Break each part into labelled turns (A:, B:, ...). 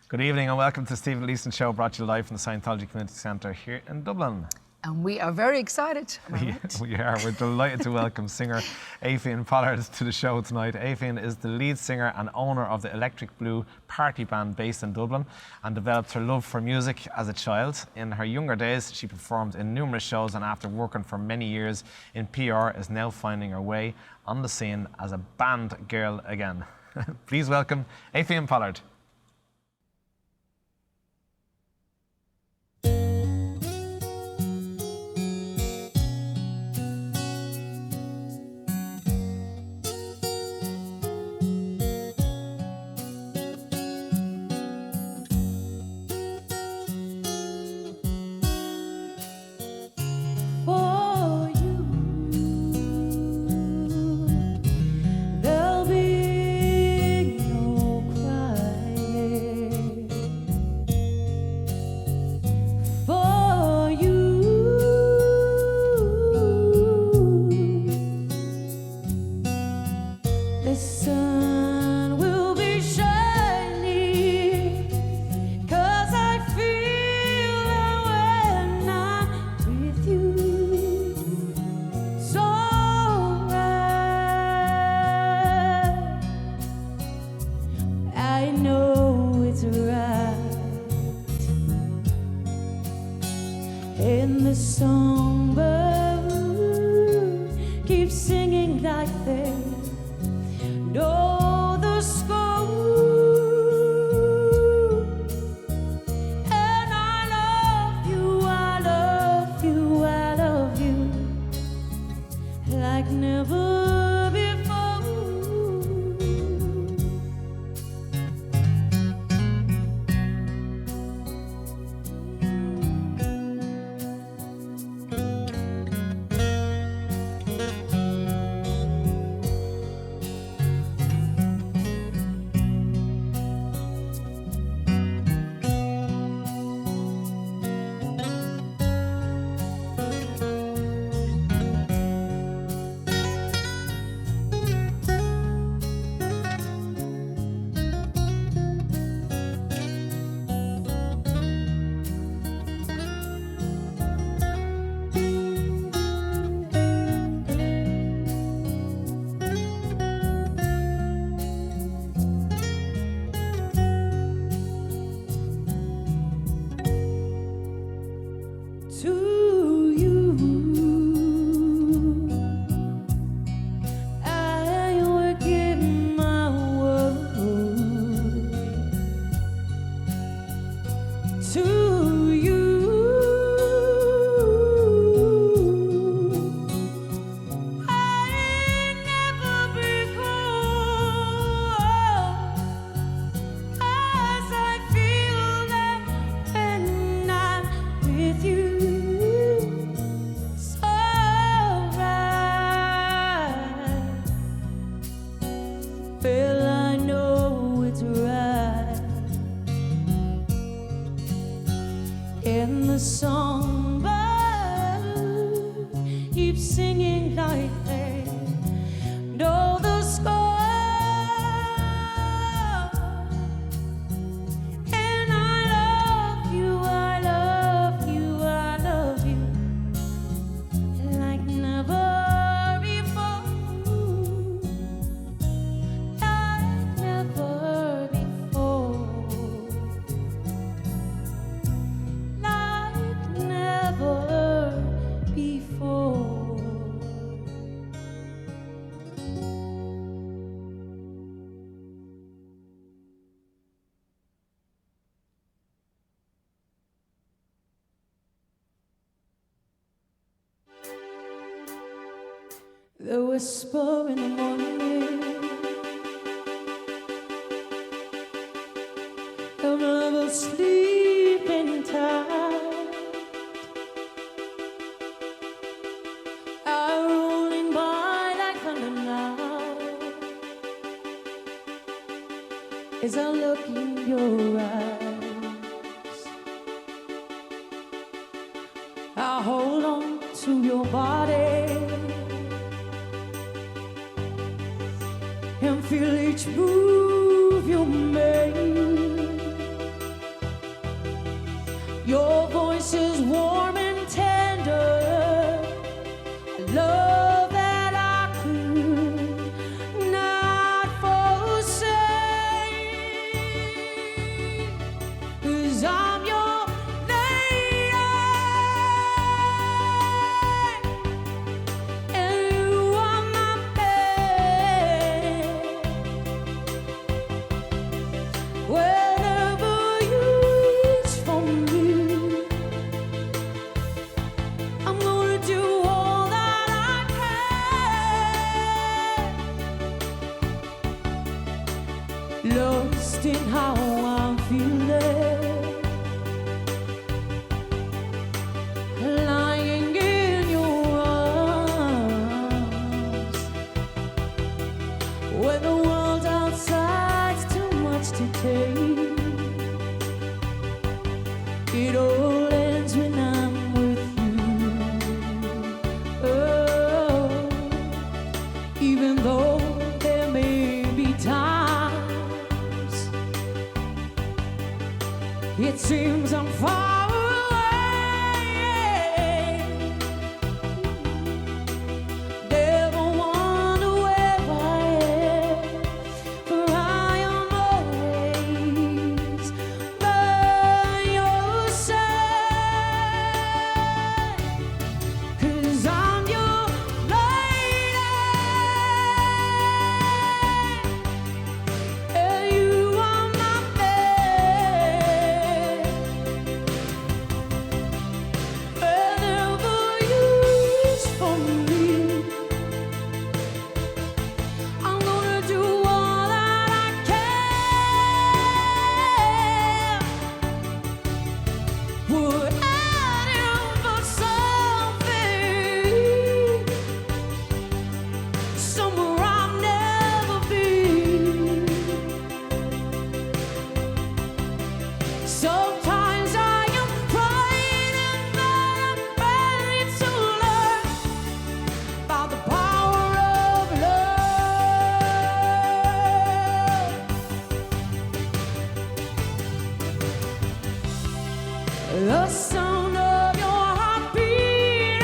A: Good evening and welcome to Stephen Leeson Show, brought to you live from the Scientology Community Centre here in Dublin.
B: And we are very excited.
A: We are. We're delighted to welcome singer Aobhín Pollard to the show tonight. Aobhín is the lead singer and owner of the Electric Blue party band based in Dublin and developed her love for music as a child. In her younger days, she performed in numerous shows, and after working for many years in PR, is now finding her way on the scene as a band girl again. Please welcome Aobhín Pollard.
C: In the songbird keep singing like they know the score, and I love you, I love you, I love you like never before. To you, I will give my word. To you, I never be cold, 'cause I feel that when I'm with you. Well, I know it's right. In the songbird keep singing like they know the score, and I love you, I love you, I love you like never. The whisper in the morning of lovers sleeping tight are rolling by like thunder now as I look in your eyes. I hold on to your body and feel each move you make. lost in how I'm feeling, lying in your arms, when the world outside's too much to take. It all ends when I'm with you. Oh, even though there may be times it seems I'm far away. Never wonder where I am, for I am always by your side. 'Cause I'm your lady, and you are my man. Whenever you reach for me, I'm gonna do all that I can. Would add in for something somewhere I've never been. Sometimes I am frightened, but I'm ready to learn about the power of love. The sound of your heart beating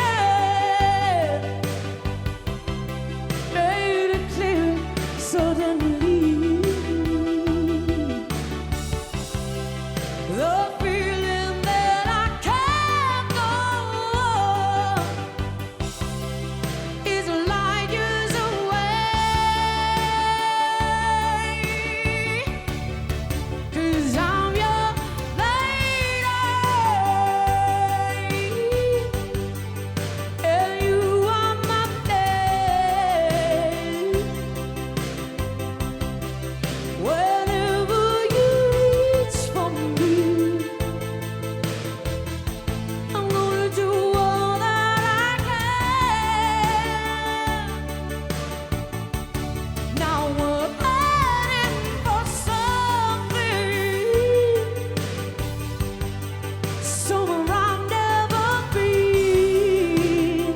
C: made it clear suddenly. The feeling that I can't go on is light years away. 'Cause I'm your lady, and you are my man. Whenever you reach for me, I'm gonna do all that I can. Now we're heading for something somewhere I've never been.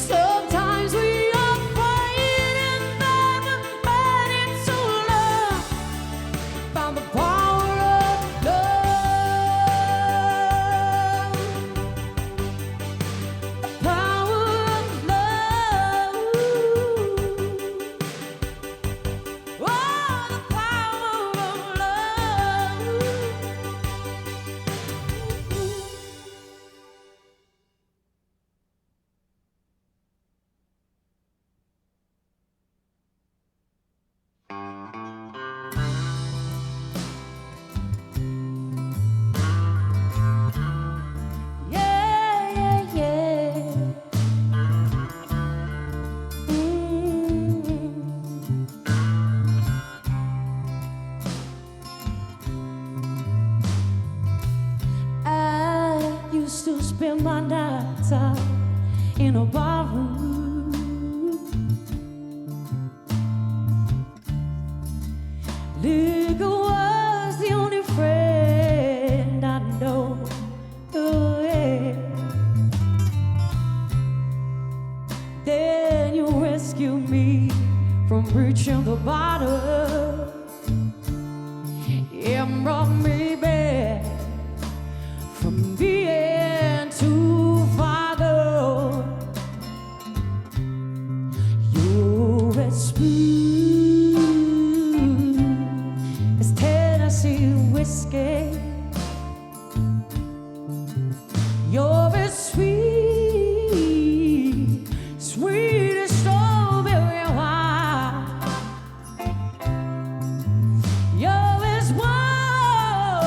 C: Sometimes we are fighting, but we're ready to learn about the power of love. The power of love. Oh, the power of love. Yeah, yeah, yeah. I used to spend my nights out in a barroom. Liquor was the only friend I know. Oh, yeah. Then you rescued me from reaching the bottom. It brought me back from being too far gone. You're as smooth as Tennessee whiskey. You're as sweet, sweet as strawberry wine. You're as warm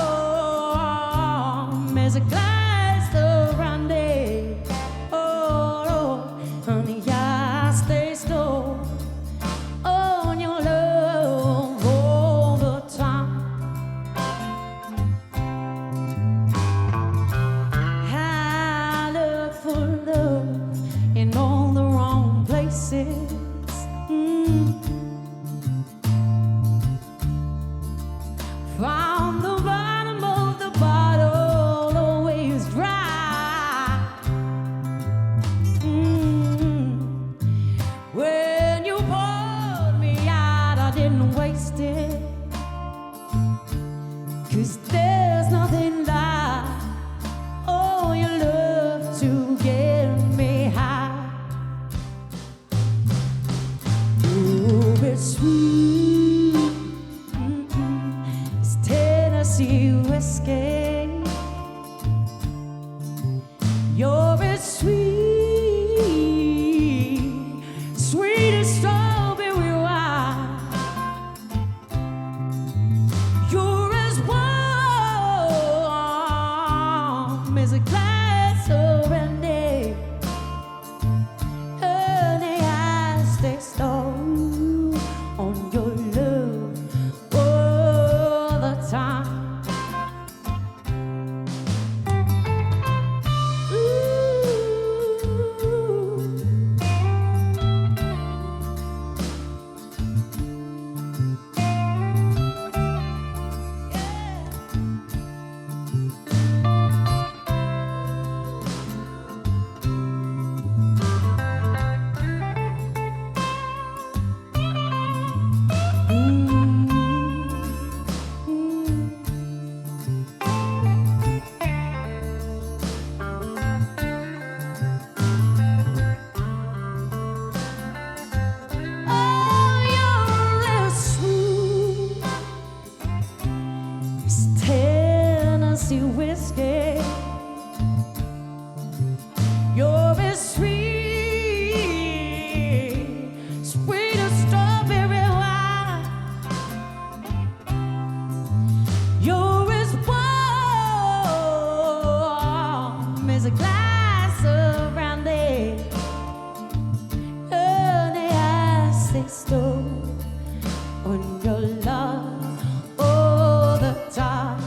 C: getting wasted. 'Cause there's nothing like, oh, your love to get me high. Oh, it's sweet, it's Tennessee whiskey. You're as sweet, sweet as strawberry wine. You're as warm as a glass of brandy. Honey, I stay stoned on your love all the time. Whiskey, you're as sweet, sweet as strawberry wine. You're as warm as a glass of brandy. Honey, I stay stoned on your love all the time.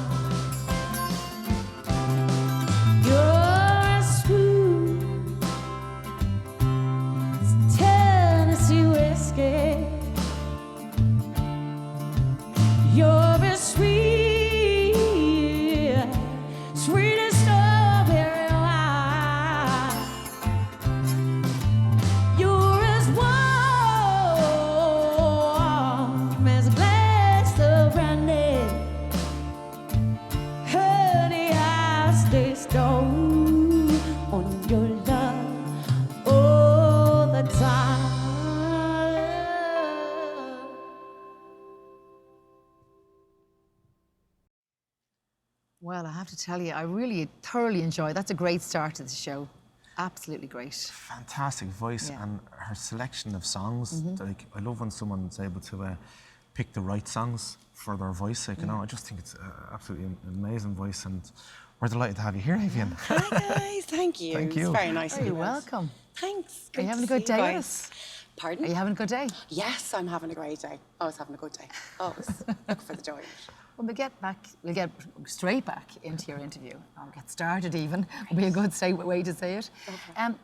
C: You're as sweet, sweet as strawberry wine. You're as warm as a glass of brandy. Honey, I stay stoned on your love all the time.
B: Well, I have to tell you, I really thoroughly enjoyed. That's a great start to the show. Absolutely great.
A: Fantastic voice,
B: Yeah.
A: and her selection of songs. Like, I love when someone's able to pick the right songs for their voice. Like, you know, I just think it's absolutely an amazing voice, and we're delighted to have you here, Aobhín.
D: Hi guys, thank you.
A: Thank you.
D: It's very nice of
B: You're
D: you.
B: welcome.
D: Thanks.
B: Are you
D: Good
B: having a
D: to
B: good
D: see you
B: day with
D: guys.
B: us?
D: Pardon?
B: Are you having a good day?
D: Yes, I'm having a great day. Always having a good day. Always. Look for the joy.
B: Well, we'll get straight back into your interview. I'll get started even. Will be a good way to say it.
D: Okay.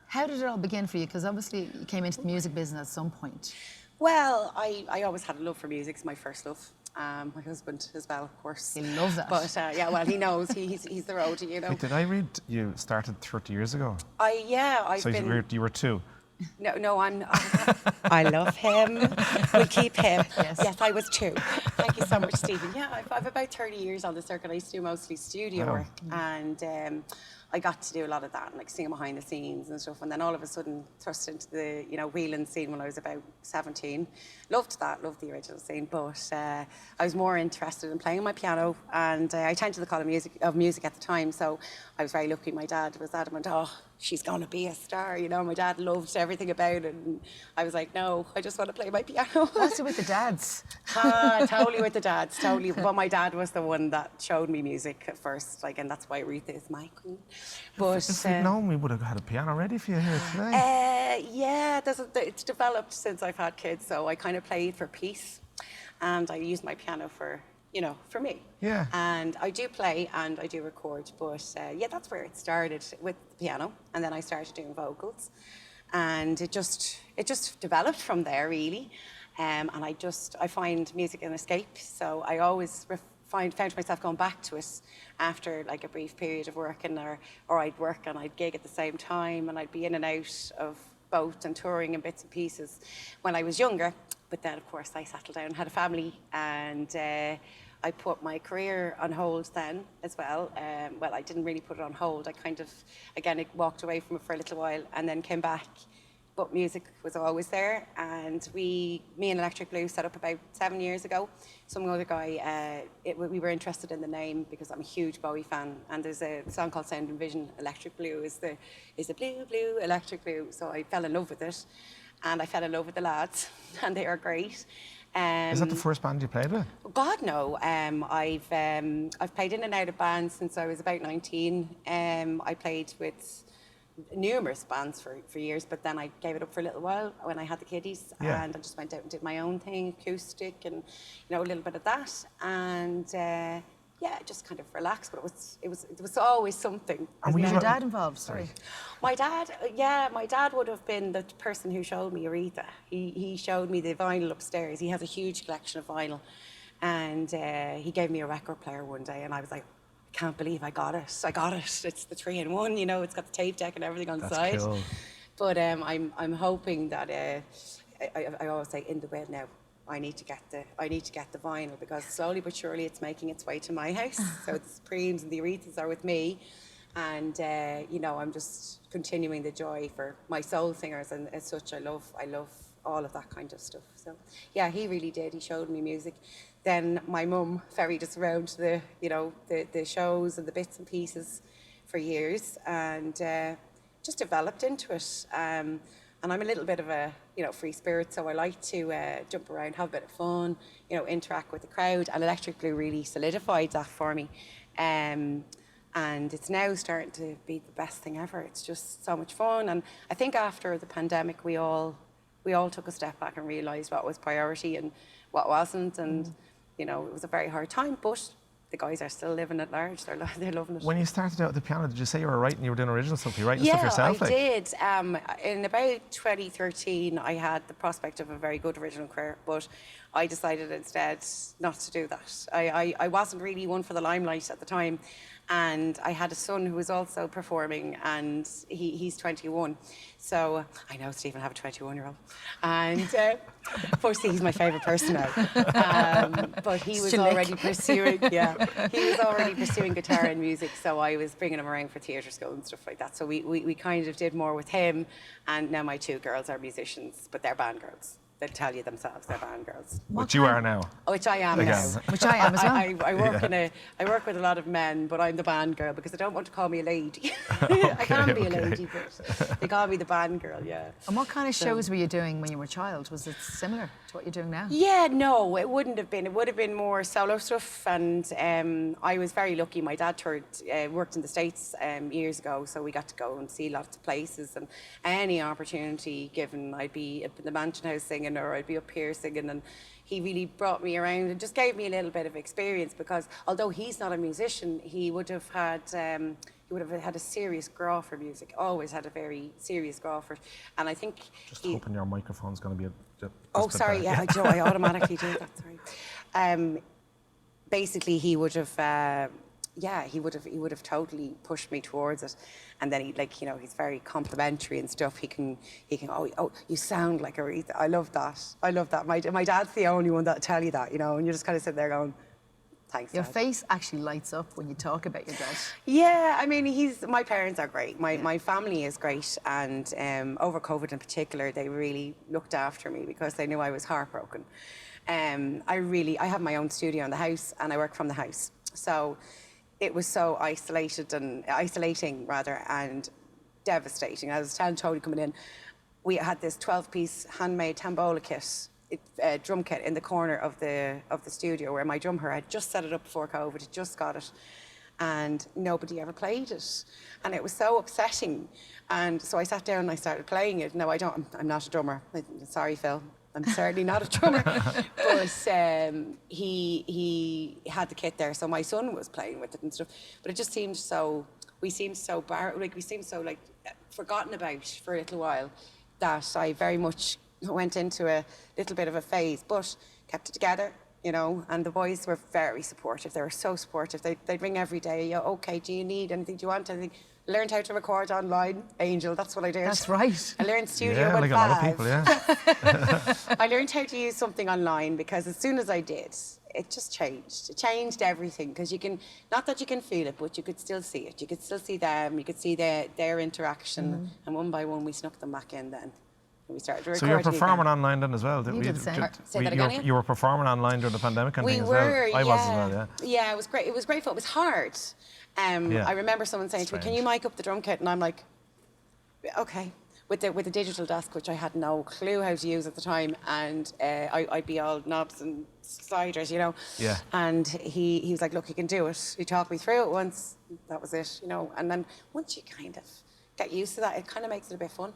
B: How did it all begin for you? Because obviously you came into the music business at some point.
D: Well, I always had a love for music. It's my first love. My husband as well, of course.
B: He loves that.
D: But yeah, well, he knows. He's the roadie, you know.
A: Wait, did I read you started 30 years ago?
D: I've
A: So
D: been.
A: you were two.
D: No, I love him. We keep him.
B: Yes.
D: I was too. Thank you so much, Stephen. Yeah, I've about 30 years on the circuit. I used to do mostly studio
A: Wow.
D: work, and I got to do a lot of that, and like singing behind the scenes and stuff. And then all of a sudden, thrust into the wheeling scene when I was about 17. Loved that, loved the original scene, but I was more interested in playing my piano, and I attended the College of Music at the time. So I was very lucky. My dad was adamant, oh, she's going to be a star. You know, my dad loved everything about it, and I was like, no, I just want to play my piano.
B: What's it with the dads?
D: Totally with the dads, totally. But my dad was the one that showed me music at first, like, and that's why Aretha is my queen. But
A: If we'd known, we would have had a piano ready for you here today.
D: yeah, it's developed since I've had kids, so I kind of played for peace, and I use my piano for, for me.
A: Yeah.
D: And I do play and I do record, but yeah, that's where it started with the piano, and then I started doing vocals, and it just developed from there, really. And I find music an escape, so I always found myself going back to it after like a brief period of working, or I'd work and I'd gig at the same time, and I'd be in and out of both and touring in bits and pieces when I was younger. But then, of course, I settled down, had a family, and I put my career on hold then as well. Well, I didn't really put it on hold. I kind of, again, I walked away from it for a little while and then came back. But music was always there, and me and Electric Blue set up about 7 years ago. Some other guy, we were interested in the name because I'm a huge Bowie fan, and there's a song called Sound and Vision. Electric Blue is the blue, blue, electric blue. So I fell in love with it, and I fell in love with the lads, and they are great.
A: Is that the first band you played with?
D: God, no. I've played in and out of bands since I was about 19. I played with numerous bands for years, but then I gave it up for a little while when I had the kiddies, and I just went out and did my own thing, acoustic, and a little bit of that, and just kind of relaxed. But it was always something.
B: And was your dad involved? Sorry.
D: My dad would have been the person who showed me Aretha. He showed me the vinyl upstairs. He has a huge collection of vinyl, and he gave me a record player one day, and I was like, can't believe I got it. It's the 3-in-1, it's got the tape deck and everything on the side.
A: Cool.
D: But I'm hoping that I always say in the bed now, I need to get the vinyl, because slowly but surely it's making its way to my house. So the Supremes and the Arethas are with me, and I'm just continuing the joy for my soul singers, and as such I love all of that kind of stuff. So yeah, he really did. He showed me music. Then my mum ferried us around to the shows and the bits and pieces for years, and just developed into it. And I'm a little bit of a free spirit, so I like to jump around, have a bit of fun, interact with the crowd. And Electric Blue really solidified that for me. And it's now starting to be the best thing ever. It's just so much fun. And I think after the pandemic, we all took a step back and realised what was priority and what wasn't. And it was a very hard time, but the guys are still living at large. They're loving it.
A: When you started out at the piano, did you say you were writing? You were doing original stuff. You writing stuff yourself?
D: Yeah, I did. In about 2013, I had the prospect of a very good original career, but I decided instead not to do that. I wasn't really one for the limelight at the time, and I had a son who was also performing, and he's 21. So I know, Stephen, I have a 21-year-old, and firstly, he's my favourite person now. But he was already pursuing, guitar and music. So I was bringing him around for theatre school and stuff like that. So we kind of did more with him, and now my two girls are musicians, but they're band girls. They'll tell you themselves, they're band girls.
A: Which you are now.
D: Which I am now.
B: Which I am as well.
D: I work with a lot of men, but I'm the band girl because they don't want to call me a lady. I can be a lady, but they call me the band girl, yeah.
B: And what kind of shows were you doing when you were a child? Was it similar to what you're doing now?
D: Yeah, no, it wouldn't have been. It would have been more solo stuff, and I was very lucky. My dad worked in the States years ago, so we got to go and see lots of places, and any opportunity given, I'd be up in the Mansion House singing, or I'd be up here singing, and he really brought me around and just gave me a little bit of experience, because although he's not a musician, he would have had a serious graw for music, always had a very serious graw for it. And I think
A: just hoping your microphone's going to be
D: sorry, yeah, Joe, I automatically do that, sorry. Basically he would have he would have totally pushed me towards it. And then he's very complimentary and stuff. He can oh, you sound like Aretha. I love that. My dad's the only one that'll tell you that, and you just kind of sit there going, thanks,
B: Your
D: Dad.
B: face actually lights up when you talk about your dad.
D: Yeah, I mean, my parents are great. My family is great, and over COVID in particular, they really looked after me because they knew I was heartbroken. I have my own studio in the house, and I work from the house. So it was so isolating and devastating. I was telling Tony coming in, we had this 12-piece handmade tambola kit, drum kit in the corner of the studio where my drummer had just set it up before COVID, had just got it, and nobody ever played it. And it was so upsetting. And so I sat down and I started playing it. No, I'm not a drummer. Sorry, Phil. I'm certainly not a drummer. But he had the kit there, so my son was playing with it and stuff. But it just seemed we seemed so forgotten about for a little while, that I very much went into a little bit of a phase, but kept it together, you know, and the boys were very supportive. They were so supportive. They'd ring every day. Yeah, okay, do you need anything? Do you want anything? Learned how to record online, Angel. That's what I did.
B: That's right.
D: I learned studio
A: Yeah,
D: with
A: like a lot of people, yeah.
D: I learned how to use something online because as soon as I did, it just changed. It changed everything because you can, not that you can feel it, but you could still see it. You could still see them. You could see their interaction. And one by one, we snuck them back in then. And we started recording.
A: So you're performing
D: again.
A: online then as well?
B: You did the same.
D: Say that again,
A: You were performing online during the pandemic and
D: We
A: things
D: were,
A: as well? I was as well, yeah.
D: Yeah, it was great. It was great fun. It was hard.
A: Yeah.
D: I remember someone saying to me, "Can you mic up the drum kit?" And I'm like, "Okay." With the digital desk, which I had no clue how to use at the time, and I'd be all knobs and sliders, you know.
A: Yeah.
D: And he was like, "Look, you can do it." He talked me through it once. That was it, you know. And then once you kind of get used to that, it kind of makes it a bit fun.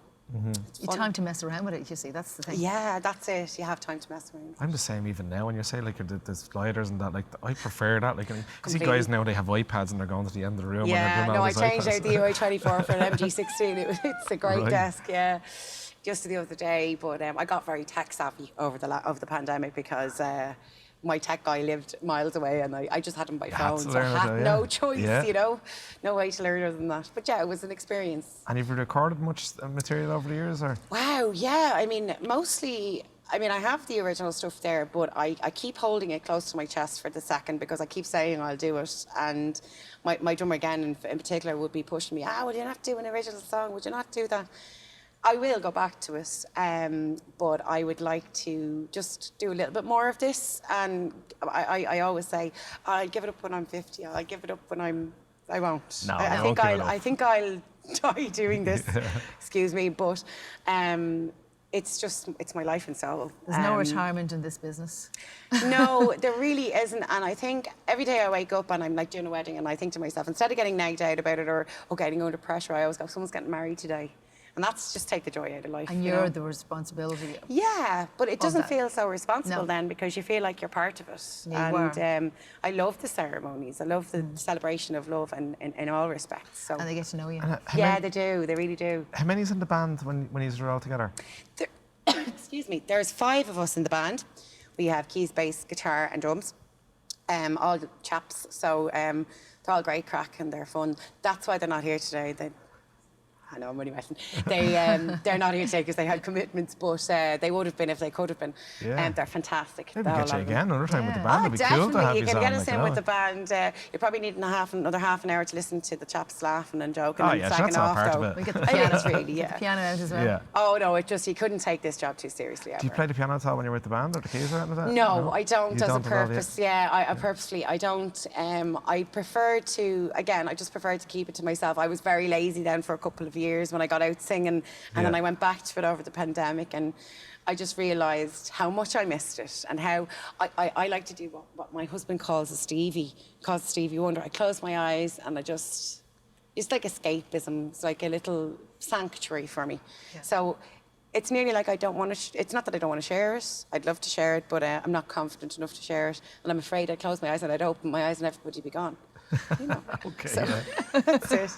D: It's
B: You
D: fun.
B: time to mess around with it, you see, that's the thing.
D: Yeah, that's it. You have time to mess around.
A: I'm the same even now when you say like the sliders and that, like I prefer that. Like, I see
D: Completely.
A: guys now, they have iPads and they're going to the end of the room
D: Yeah,
A: and they're doing
D: no,
A: all
D: I
A: these
D: changed
A: iPads.
D: out the UI24 for an MG16. It's a great
A: Right.
D: desk, yeah. Just the other day, but I got very tech savvy over the pandemic because my tech guy lived miles away and I just had him by
A: You had
D: phone,
A: to
D: so
A: learn
D: I
A: it,
D: had
A: yeah.
D: no choice,
A: Yeah.
D: you know, no way to learn other than that. But yeah, it was an experience.
A: And you've recorded much material over the years, or?
D: Wow, yeah. I mean, mostly, I have the original stuff there, but I keep holding it close to my chest for the second because I keep saying I'll do it. And my drummer, again, in particular, would be pushing me, would you not do an original song? Would you not do that? I will go back to it, but I would like to just do a little bit more of this. And I always say, I'll give it up when I'm 50. I'll give it up when I won't.
A: No,
D: I
A: don't give it up.
D: I think I'll die doing this. Excuse me, but it's my life and soul.
B: There's no retirement in this business.
D: No, there really isn't. And I think every day I wake up and I'm like doing a wedding and I think to myself, instead of getting nagged out about it or getting under pressure, I always go, someone's getting married today. And that's just take the joy out of life.
B: And
D: you
B: you're
D: know?
B: the responsibility.
D: Yeah, but it doesn't
B: that.
D: feel so responsible
B: No.
D: then because you feel like you're part of it.
B: You
D: And I love the ceremonies. I love the celebration of love in all respects. So
B: And they get to know you.
D: yeah, they do. They really do.
A: How many's in the band when you're all together?
D: There, excuse me. There's 5 of us in the band. We have keys, bass, guitar, and drums. All the chaps. So they're all great crack and they're fun. That's why they're not here today. I know, I'm only messing. They're not here today because they had commitments, but they would have been if they could have been.
A: Yeah.
D: They're fantastic.
A: Maybe
D: the
A: get
D: whole
A: you
D: lot of them.
A: again another time with the
B: Yeah.
A: band. It'd be cool to have
D: You
A: you
D: can
A: on,
D: get us
A: like,
D: in
A: you
D: with
A: know.
D: the band. You probably need another half an hour to listen to the chaps laughing and joking
A: Oh,
D: and
A: yeah,
D: slagging
A: that's all
D: off.
A: part of
D: though.
A: it.
B: We get the
D: I mean,
B: piano,
D: it's really,
B: the
D: yeah.
B: piano out as well.
A: Yeah.
D: Oh no, you couldn't take this job too seriously ever.
A: Do you play the piano at all when you're with the band or the keys or anything like that?
D: No, I don't
A: You
D: as a
A: don't at all, yeah?
D: purpose. Yeah, I purposely, I don't. I prefer to, again, I just prefer to keep it to myself. I was very lazy then for a couple of years when I got out singing, and then
A: Yeah.
D: I went back to it over the pandemic, and I just realised how much I missed it and how I like to do what my husband calls a Stevie Wonder. I close my eyes and it's like escapism. It's like a little sanctuary for me.
B: Yeah.
D: So it's nearly like I don't want to, it's not that I don't want to share it. I'd love to share it, but I'm not confident enough to share it. And I'm afraid I'd close my eyes and I'd open my eyes and everybody would be gone. You know.
A: Okay,
D: So
A: yeah.
D: that's it.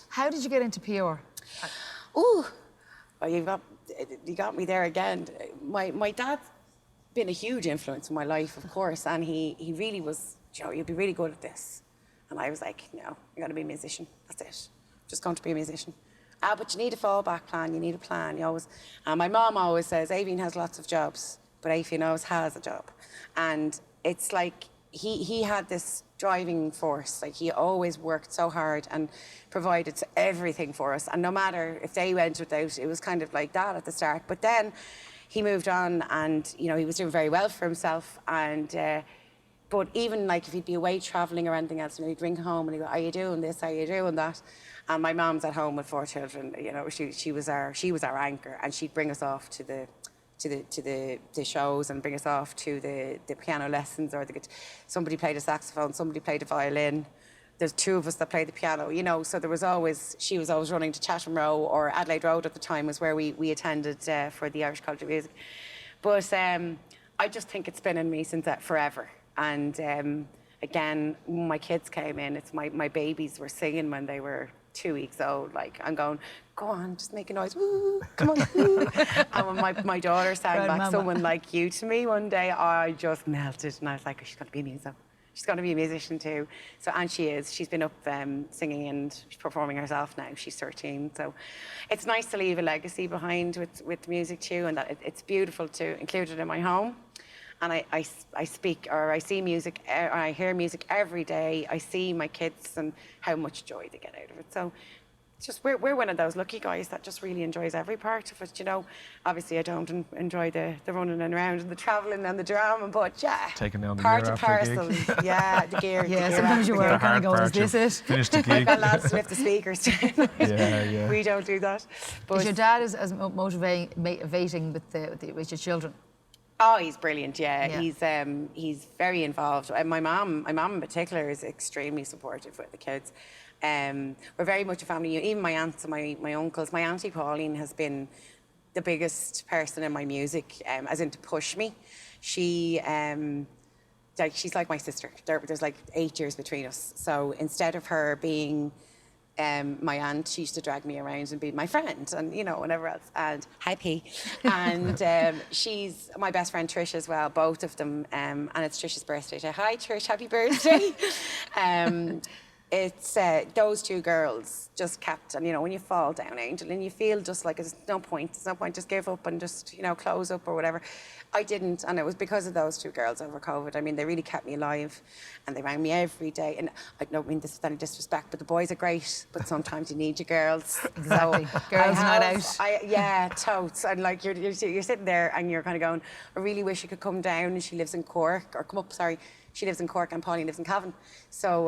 B: How did you get into PR?
D: Ooh, well, you got me there again. My dad's been a huge influence in my life, of course, and he really was, Joe, you'd be really good at this. And I was like, no, you're going to be a musician. That's it. Just going to be a musician. But you need a fallback plan. You need a plan. You always. My mom always says, Aobhín has lots of jobs, but Aobhín always has a job. And it's like he had this driving force. Like he always worked so hard and provided everything for us. And no matter if they went without, it was kind of like that at the start. But then he moved on, and he was doing very well for himself. And but even like if he'd be away traveling or anything else, he'd ring home and he'd go, "Are you doing this? Are you doing that?" And my mom's at home with 4 children. She was our anchor, and she'd bring us off to the shows and bring us off to the piano lessons, or somebody played a saxophone, somebody played a violin. There's 2 of us that played the piano, so she was always running to Chatham Row, or Adelaide Road at the time was where we attended for the Irish College of Music. But I just think it's been in me since that forever. And again, when my kids came in, it's my babies were singing when they were 2 weeks old. Like, I'm going, go on, just make a noise. Woo, come on. Woo. And when my daughter sang
B: Proud
D: back
B: mama.
D: Someone Like You to me one day, I just melted. And I was like, oh, she's got to be a musician. She's going to be a musician too. So, and she is. She's been up singing and she's performing herself now. She's 13. So it's nice to leave a legacy behind with music too, and that it's beautiful to include it in my home. And I speak or I see music, I hear music every day. I see my kids and how much joy they get out of it. So it's just, we're one of those lucky guys that just really enjoys every part of it, you know. Obviously, I don't enjoy the running and around and the travelling and the drama, but yeah.
A: Taking down the
D: part
A: gear
D: and
A: after a
D: parcel.
A: gig.
D: Yeah, the gear.
B: Yeah,
D: the gear
B: sometimes you
D: after
B: were
D: the
B: kind of going, is this it?
A: Finish the
D: I've
A: gig.
D: got lads to lift the speakers.
A: Yeah.
D: We don't do that. But
B: Is your dad as motivating with your children?
D: oh, he's brilliant. Yeah,
B: Yeah.
D: he's very involved. And my mum in particular is extremely supportive with the kids. We're very much a family. Even my aunts and my uncles. My auntie Pauline has been the biggest person in my music, as in to push me. She she's like my sister. There's like 8 years between us. So instead of her being my aunt, she used to drag me around and be my friend and, you know, whatever else. And hi, P. And she's my best friend, Trish, as well, both of them. And it's Trish's birthday today. Hi, Trish, happy birthday. It's those two girls just kept, and you know, when you fall down, Angel, and you feel just like there's no point, just give up and just, you know, close up or whatever. I didn't, and it was because of those two girls over COVID. I mean, they really kept me alive, and they rang me every day. And I don't mean this with any disrespect, but the boys are great, but sometimes you need your girls.
B: Exactly.
D: So
B: Girls night out.
D: yeah, totes. And like you're sitting there and you're kind of going, I really wish you could come down. And she lives in Cork, or come up, sorry. She lives in Cork and Pauline lives in Cavan. So,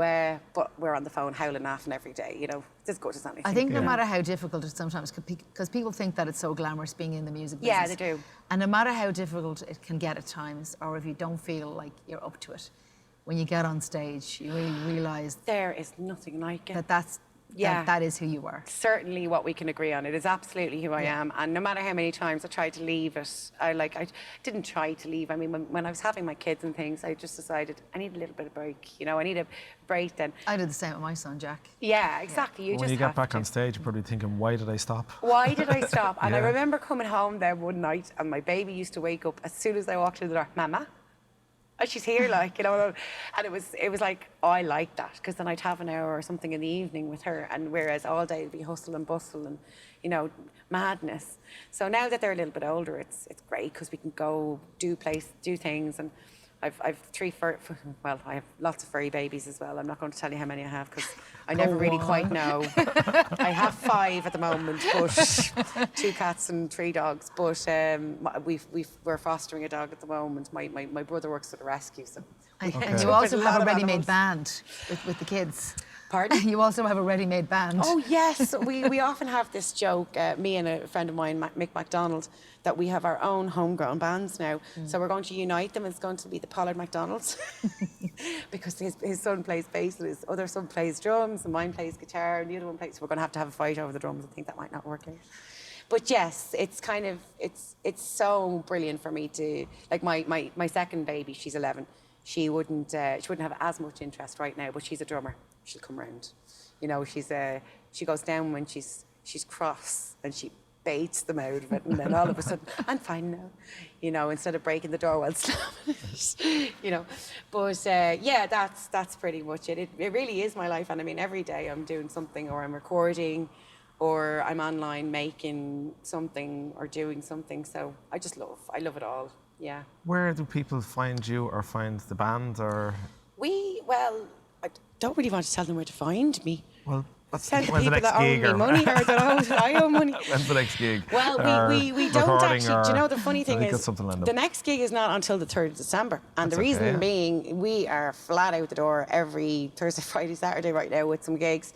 D: but we're on the phone howling laughing every day, you know. It's as good as anything.
B: I think no matter how difficult it sometimes, because people think that it's so glamorous being in the music business.
D: Yeah, they do.
B: And no matter how difficult it can get at times, or if you don't feel like you're up to it, when you get on stage, you really realise
D: There is nothing like it.
B: that is who you are.
D: Certainly what we can agree on. It is absolutely who I am. And no matter how many times I tried to leave it, I didn't try to leave. I mean, when I was having my kids and things, I just decided I need a little bit of break. You know, I need a break then.
B: I did the same with my son, Jack.
D: Yeah, exactly.
A: When you get back on stage, you're probably thinking, why did I stop?
D: Why did I stop? And I
A: Yeah.
D: remember coming home there one night and my baby used to wake up as soon as I walked through the door, Mama. Oh, she's here, like, you know. And it was like, oh, I like that, because then I'd have an hour or something in the evening with her, and whereas all day it'd be hustle and bustle and, you know, madness. So now that they're a little bit older, it's great because we can go do things, and I've I have lots of furry babies as well. I'm not going to tell you how many I have because I never really quite know. I have 5 at the moment, but 2 cats and 3 dogs. But we're fostering a dog at the moment. My brother works at a rescue, so.
B: And you also have a ready-made band with the kids.
D: Pardon?
B: You also have a ready-made band.
D: Oh yes, we often have this joke, me and a friend of mine, Mick MacDonald, that we have our own homegrown bands now. So we're going to unite them. It's going to be the Pollard MacDonalds because his son plays bass and his other son plays drums and mine plays guitar and the other one plays. So we're going to have a fight over the drums. I think that might not work out. But yes, it's kind of it's so brilliant for me to, like, my second baby. She's 11. She wouldn't have as much interest right now, but she's a drummer. She'll come round. You know, she goes down when she's cross and she baits them out of it, and then all of a sudden, I'm fine now. You know, instead of breaking the door while slamming it, you know. But yeah, that's pretty much it. It really is my life, and I mean, every day I'm doing something, or I'm recording, or I'm online making something or doing something. So I love it all. Yeah.
A: Where do people find you or find the band, or?
D: I don't really want to tell them where to find me.
A: Well,
D: Tell the
A: when's the
D: people
A: next
D: that owe
A: gig?
D: me money or that I owe money.
A: When's the next gig?
D: Well,
A: Or
D: we don't
A: recording,
D: actually. Do you
A: or
D: know, the funny
A: have
D: thing
A: you got
D: is,
A: something lined up?
D: the next gig is not until the 3rd of December. And
A: That's
D: the reason
A: okay, yeah.
D: being, we are flat out the door every Thursday, Friday, Saturday right now with some gigs.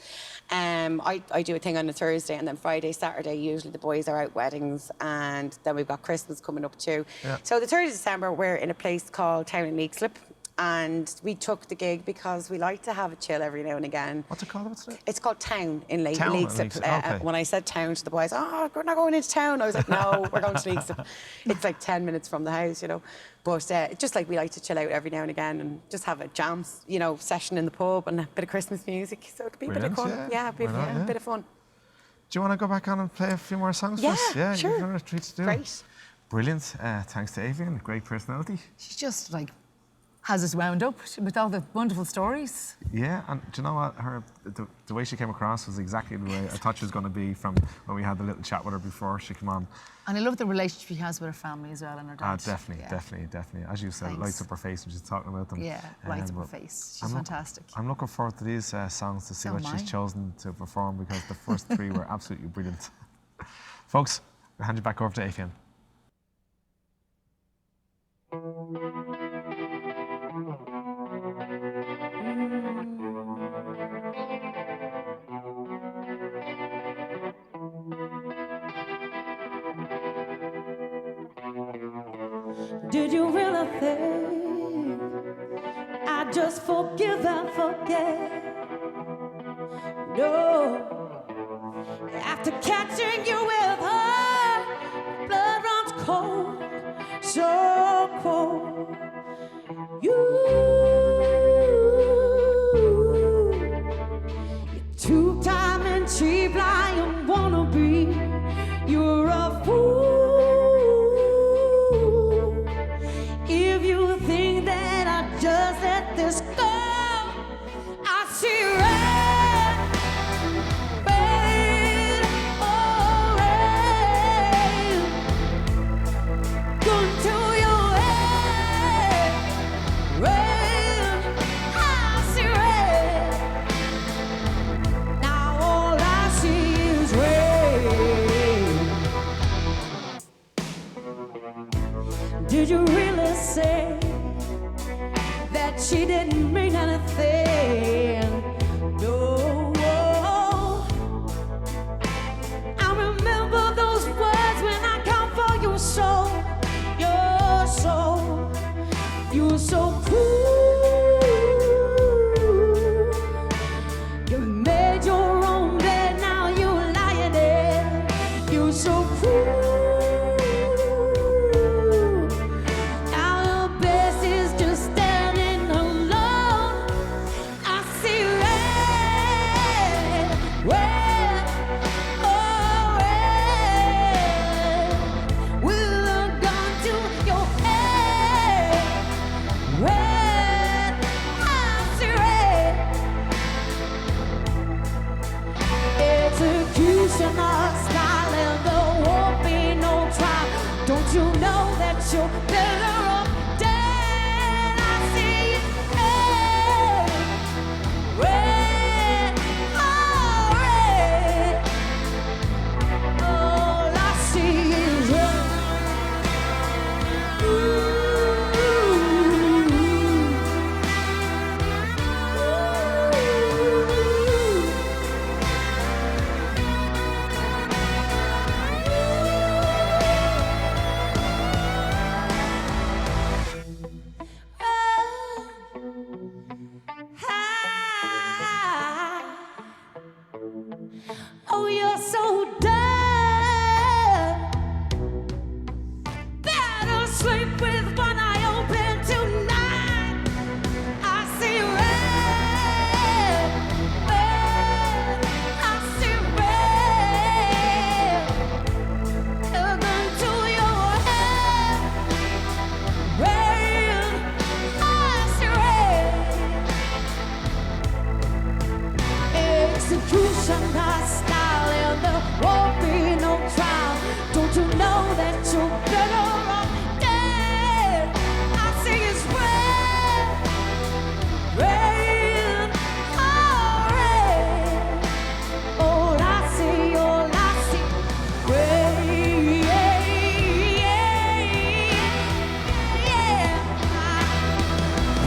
D: I do a thing on a Thursday, and then Friday, Saturday, usually the boys are out weddings, and then we've got Christmas coming up too.
A: Yeah.
D: So the 3rd of December, we're in a place called Town in Leixlip. And we took the gig because we like to have a chill every now and again.
A: What's it called? What's it?
D: It's called Town in
A: Town in
D: Leixlip.
A: Leixlip, okay.
D: When I said town to the boys, oh, we're not going into town. I was like, no, we're going to Leixlip. It's like 10 minutes from the house, you know. But just like we like to chill out every now and again and just have a jam, you know, session in the pub and a bit of Christmas music. So it could be a bit of
A: Brilliant,
D: fun.
A: yeah.
D: Yeah, it'd be
A: Why not,
D: a
A: yeah.
D: bit of fun.
A: you want to go back on and play a few more songs
D: Yeah,
A: for us? Yeah,
D: sure.
A: you've got a treat to do.
D: Great.
A: Brilliant. Thanks to Aobhín, great personality.
B: She's just like has us wound up with all the wonderful stories.
A: Yeah, and do you know what? The way she came across was exactly the way I thought she was going to be from when we had the little chat with her before she came on.
B: And I love the relationship she has with her family as well and her dad.
A: Definitely,
B: Yeah.
A: definitely. As you said,
B: Thanks.
A: lights up her face when she's talking about them.
B: Yeah, lights up her
A: but
B: face. She's
A: I'm
B: fantastic.
A: I'm looking forward to these songs to see
B: So
A: what
B: am
A: she's
B: I.
A: chosen to perform because the first three were absolutely brilliant. Folks, we'll hand you back over to Aobhín.
C: Did you really think I just forgive and forget? No. After catching you with her, blood runs cold, so cold. You two-time and cheap lying wannabe. You're a fool if you think that I just let this go. I see red, red, oh red, going to your head, red, I see red. Now all I see is red. Did you really say that she didn't mean anything? No. I remember those words when I come for your soul. Your soul. You were so cool. You made your own bed, now you lie in it. You're so cool. Now the best is just standing alone. I see red, red, oh red, with a gun to your head. Red, I see red. Executioner style and there won't be no trial. Don't you know that you're better off dead? I see red, red, oh red. All I see is red. Oh, you're so dead. Better sleep with one eye open tonight. I see red, red. I see red. A gun to your head. Red. I see red. Executioner style and there won't be no trial. Don't you know that you're better off dead? I see it's red, red, oh red. All I see, red, yeah, yeah.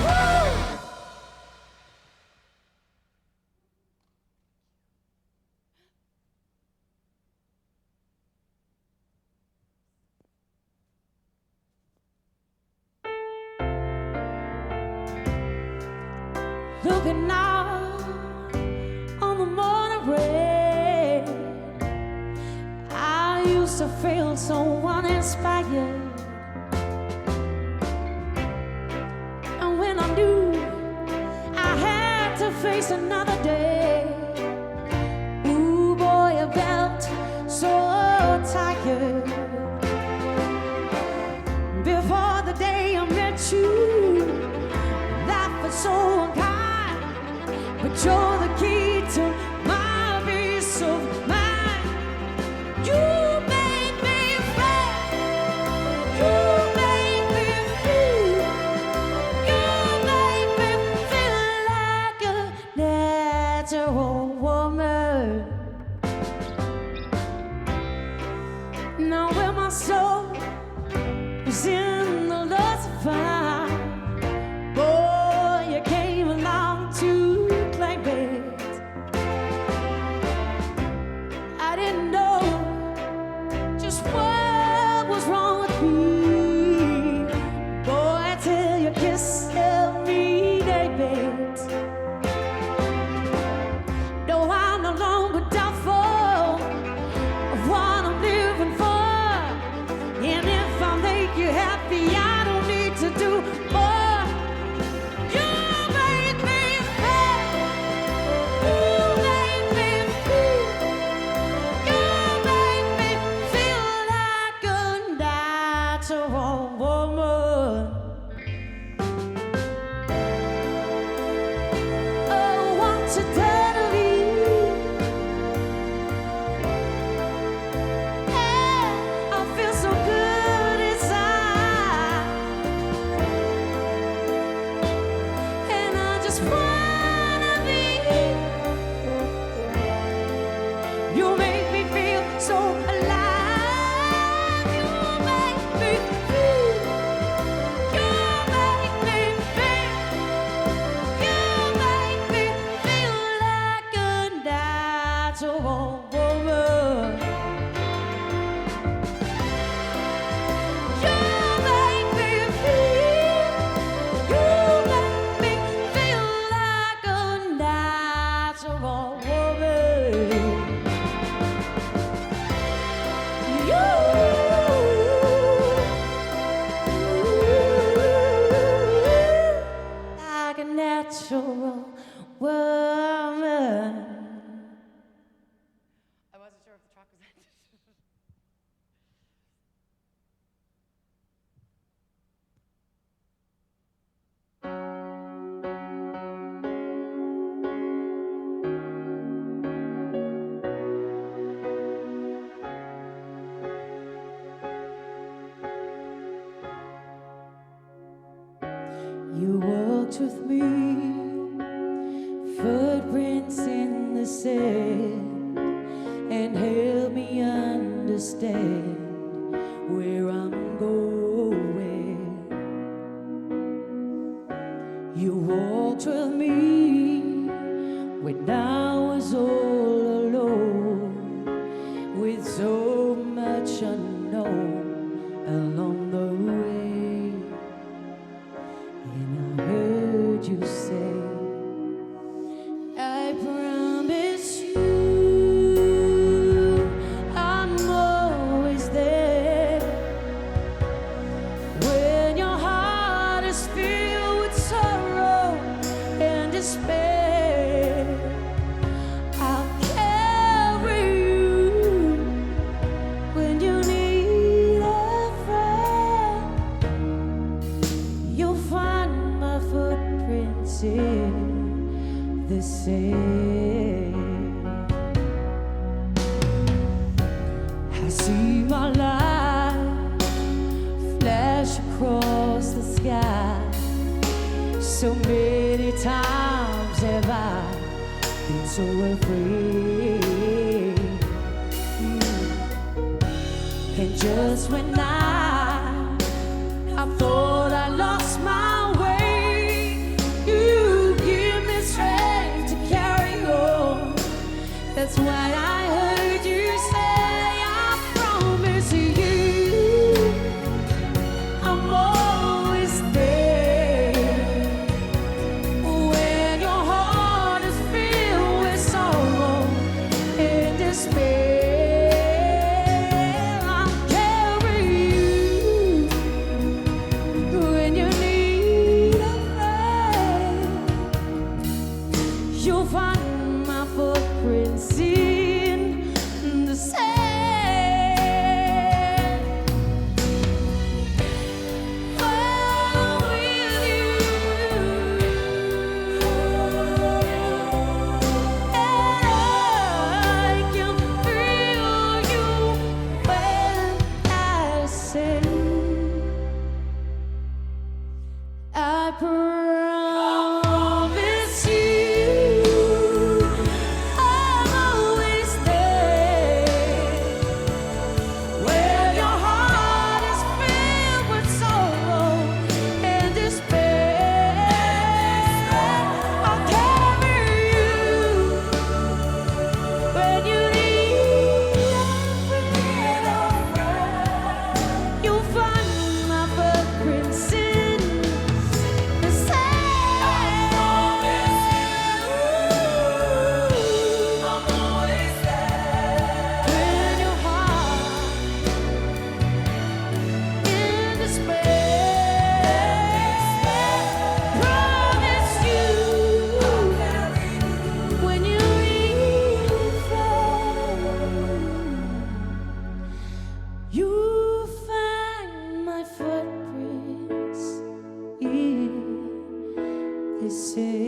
C: Woo! Looking out on the morning rain, I used to feel so uninspired. And when I knew I had to face another day, ooh boy, I felt but you're the key to my peace of mind. You make me fly, you make me feel, you make me feel like a natural woman. Now when my soul was in the lust of fire, boy, you came along to claim it. I didn't know just what was wrong with me, boy, till you kissed me, David. No, I'm no longer doubtful of what I'm living for. And if I make you happy, I don't need to do more. You make me feel, you make me feel, you make me feel like a natural woman. Oh, won't you dare to leave? I feel so good inside, and I just wanna be. You make me feel so alive. You make me feel. You make me feel. You make me feel like a natural woman. You make me feel, you make me feel like a natural woman. Like a natural woman. I wasn't sure if the track was ended. You walked with me, footprints in the sand, and help me understand where I'm going. You walked with me when I was all alone, with so much unknown along the way. And I heard you say, I promise you I'm always there. When your heart is filled with sorrow and despair, I'll carry you when you need a friend. You'll find my footprints in the sand. I see my light flash across the sky. So many times have I been so afraid. And just when I thought I lost my way, you give me strength to carry on. That's why I heard you say, I promise you I'm always there. When your heart is filled with sorrow and despair, I'll carry promise you I'll always stay where your heart is filled with sorrow and despair. I'll carry you when you need a friend. You'll find my footprints in the sand. I'm always there when your heart in despair. Promise you when you need a friend. You find my footprints in the sand.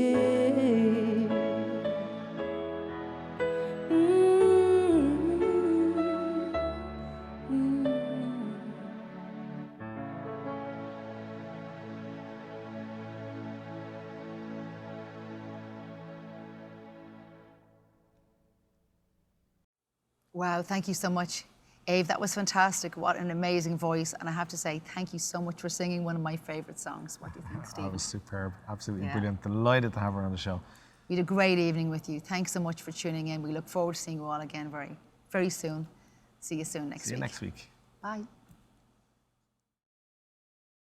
B: Wow, thank you so much, Aobh. That was fantastic. What an amazing voice. And I have to say, thank you so much for singing one of my favourite songs. What do you think,
A: That
B: Stephen?
A: was superb, absolutely
B: Yeah.
A: brilliant. Delighted to have her on the show.
B: We had a great evening with you. Thanks so much for tuning in. We look forward to seeing you all again very, very soon. See you soon next
A: See you
B: week.
A: next week.
B: Bye.